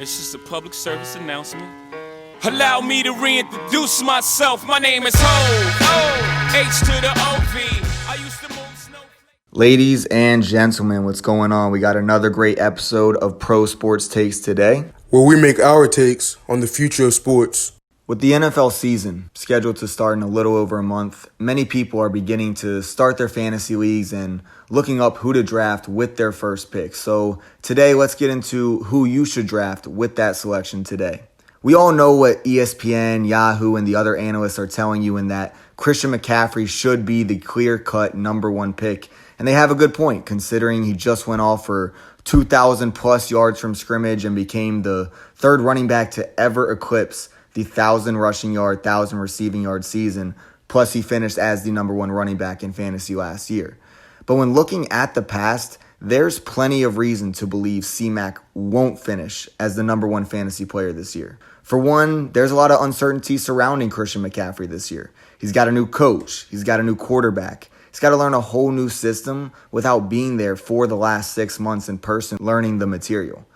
It's just a public service announcement. Allow me to reintroduce myself. My name is Ho, H to the O-V. I used to move snow. Ladies and gentlemen, what's going on? We got another great episode of Pro Sports Takes today, where we make our takes on the future of sports. With the NFL season scheduled to start in a little over a month, many people are beginning to start their fantasy leagues and looking up who to draft with their first pick. So today, let's get into who you should draft with that selection today. We all know what ESPN, Yahoo, and the other analysts are telling you in that Christian McCaffrey should be the clear-cut number one pick. And they have a good point, considering he just went off for 2,000 plus yards from scrimmage and became the third running back to ever eclipse the 1,000 rushing yard, 1,000 receiving yard season. Plus, he finished as the number one running back in fantasy last year. But when looking at the past, there's plenty of reason to believe C-Mac won't finish as the number one fantasy player this year. For one, there's a lot of uncertainty surrounding Christian McCaffrey this year. He's got a new coach. He's got a new quarterback. He's got to learn a whole new system without being there for the last 6 months in person learning the material.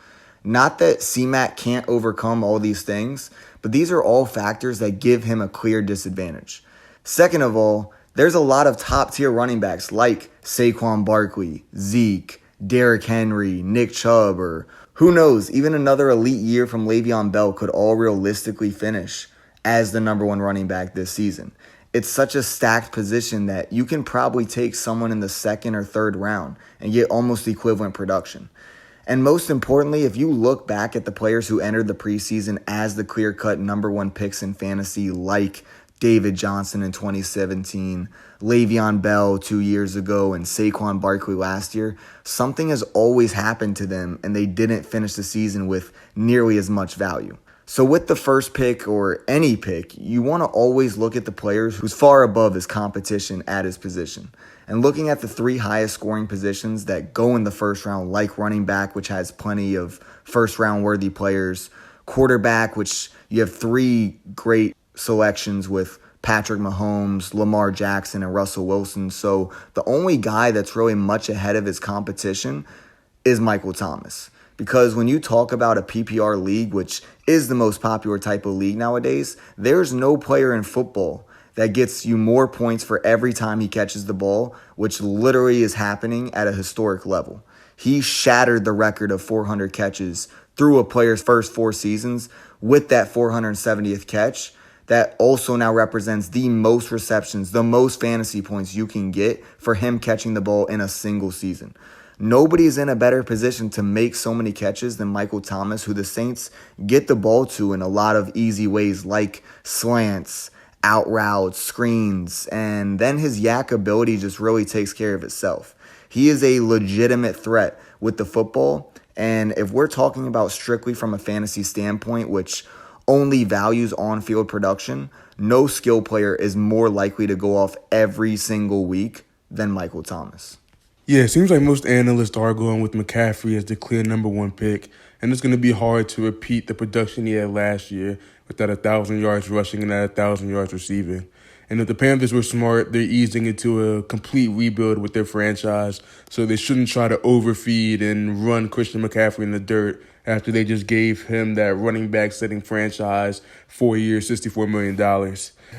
Not that C-Mac can't overcome all these things, but these are all factors that give him a clear disadvantage. Second of all, there's a lot of top-tier running backs like Saquon Barkley, Zeke, Derrick Henry, Nick Chubb, or who knows, even another elite year from Le'Veon Bell could all realistically finish as the number one running back this season. It's such a stacked position that you can probably take someone in the second or third round and get almost equivalent production. And most importantly, if you look back at the players who entered the preseason as the clear-cut number one picks in fantasy, like David Johnson in 2017, Le'Veon Bell 2 years ago, and Saquon Barkley last year, something has always happened to them and they didn't finish the season with nearly as much value. So with the first pick or any pick, you want to always look at the players who's far above his competition at his position. And looking at the three highest scoring positions that go in the first round, like running back, which has plenty of first round worthy players, quarterback, which you have three great selections with Patrick Mahomes, Lamar Jackson, and Russell Wilson. So the only guy that's really much ahead of his competition is Michael Thomas. Because when you talk about a PPR league, which is the most popular type of league nowadays, there's no player in football that gets you more points for every time he catches the ball, which literally is happening at a historic level. He shattered the record of 400 catches through a player's first 4 seasons with that 470th catch. That also now represents the most receptions, the most fantasy points you can get for him catching the ball in a single season. Nobody's in a better position to make so many catches than Michael Thomas, who the Saints get the ball to in a lot of easy ways like slants, out routes, screens, and then his yak ability just really takes care of itself. He is a legitimate threat with the football, and if we're talking about strictly from a fantasy standpoint, which only values on-field production, no skill player is more likely to go off every single week than Michael Thomas. Yeah, it seems like most analysts are going with McCaffrey as the clear number one pick, and it's going to be hard to repeat the production he had last year with that 1,000 yards rushing and that 1,000 yards receiving. And if the Panthers were smart, they're easing into a complete rebuild with their franchise, so they shouldn't try to overfeed and run Christian McCaffrey in the dirt after they just gave him that running back setting franchise 4 years, $64 million.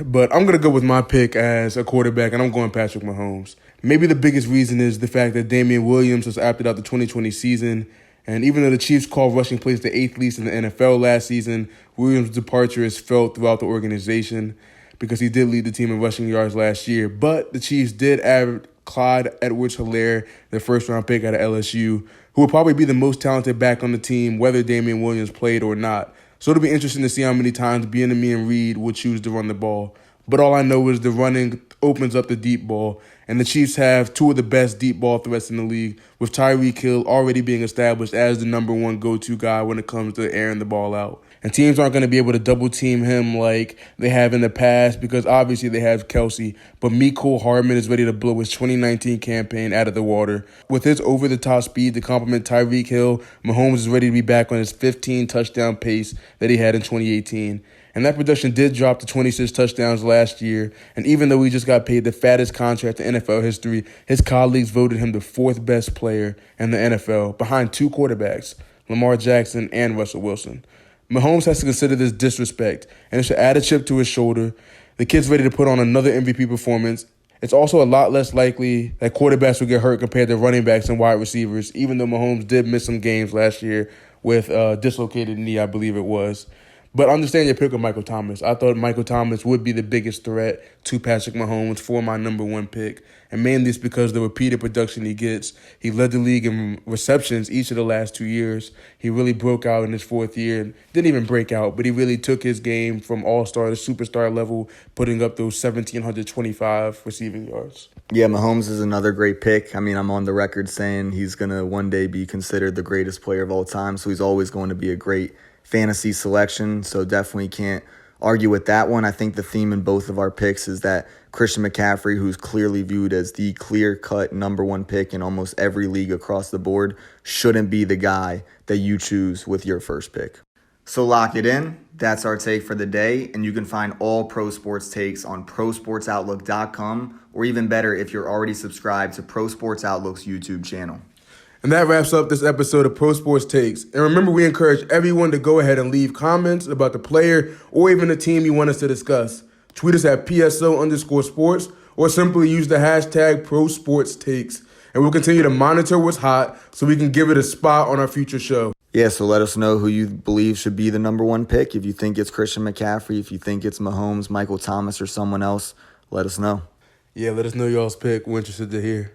But I'm going to go with my pick as a quarterback, and I'm going Patrick Mahomes. Maybe the biggest reason is the fact that Damian Williams has opted out the 2020 season. And even though the Chiefs called rushing plays the 8th least in the NFL last season, Williams' departure is felt throughout the organization because he did lead the team in rushing yards last year. But the Chiefs did add Clyde Edwards-Helaire, their first-round pick out of LSU, who will probably be the most talented back on the team, whether Damian Williams played or not. So it'll be interesting to see how many times Bieniemy and Reed will choose to run the ball. But all I know is the running opens up the deep ball, and the Chiefs have two of the best deep ball threats in the league, with Tyreek Hill already being established as the number one go-to guy when it comes to airing the ball out. And teams aren't going to be able to double-team him like they have in the past because obviously they have Kelsey, but Mecole Hardman is ready to blow his 2019 campaign out of the water. With his over-the-top speed to complement Tyreek Hill, Mahomes is ready to be back on his 15-touchdown pace that he had in 2018. And that production did drop to 26 touchdowns last year. And even though he just got paid the fattest contract in NFL history, his colleagues voted him the fourth best player in the NFL, behind two quarterbacks. Lamar Jackson, and Russell Wilson. Mahomes has to consider this disrespect, and it should add a chip to his shoulder. The kid's ready to put on another MVP performance. It's also a lot less likely that quarterbacks will get hurt compared to running backs and wide receivers, even though Mahomes did miss some games last year with a dislocated knee, I believe it was. But understand your pick of Michael Thomas. I thought Michael Thomas would be the biggest threat to Patrick Mahomes for my number one pick. And mainly it's because the repeated production he gets. He led the league in receptions each of the last 2 years. He really broke out in his fourth year. Didn't even break out, but he really took his game from all-star to superstar level, putting up those 1,725 receiving yards. Yeah, Mahomes is another great pick. I mean, I'm on the record saying he's going to one day be considered the greatest player of all time, so he's always going to be a great fantasy selection, so definitely can't argue with that one. I think the theme in both of our picks is that Christian McCaffrey, who's clearly viewed as the clear-cut number one pick in almost every league across the board, shouldn't be the guy that you choose with your first pick. So lock it in. That's our take for the day, and you can find all Pro Sports takes on prosportsoutlook.com, or even better, if you're already subscribed to Pro Sports Outlook's YouTube channel. And that wraps up this episode of Pro Sports Takes. And remember, we encourage everyone to go ahead and leave comments about the player or even the team you want us to discuss. Tweet us at PSO_sports or simply use the hashtag ProSportsTakes. And we'll continue to monitor what's hot so we can give it a spot on our future show. Yeah, so let us know who you believe should be the number one pick. If you think it's Christian McCaffrey, if you think it's Mahomes, Michael Thomas, or someone else, let us know. Yeah, let us know y'all's pick. We're interested to hear.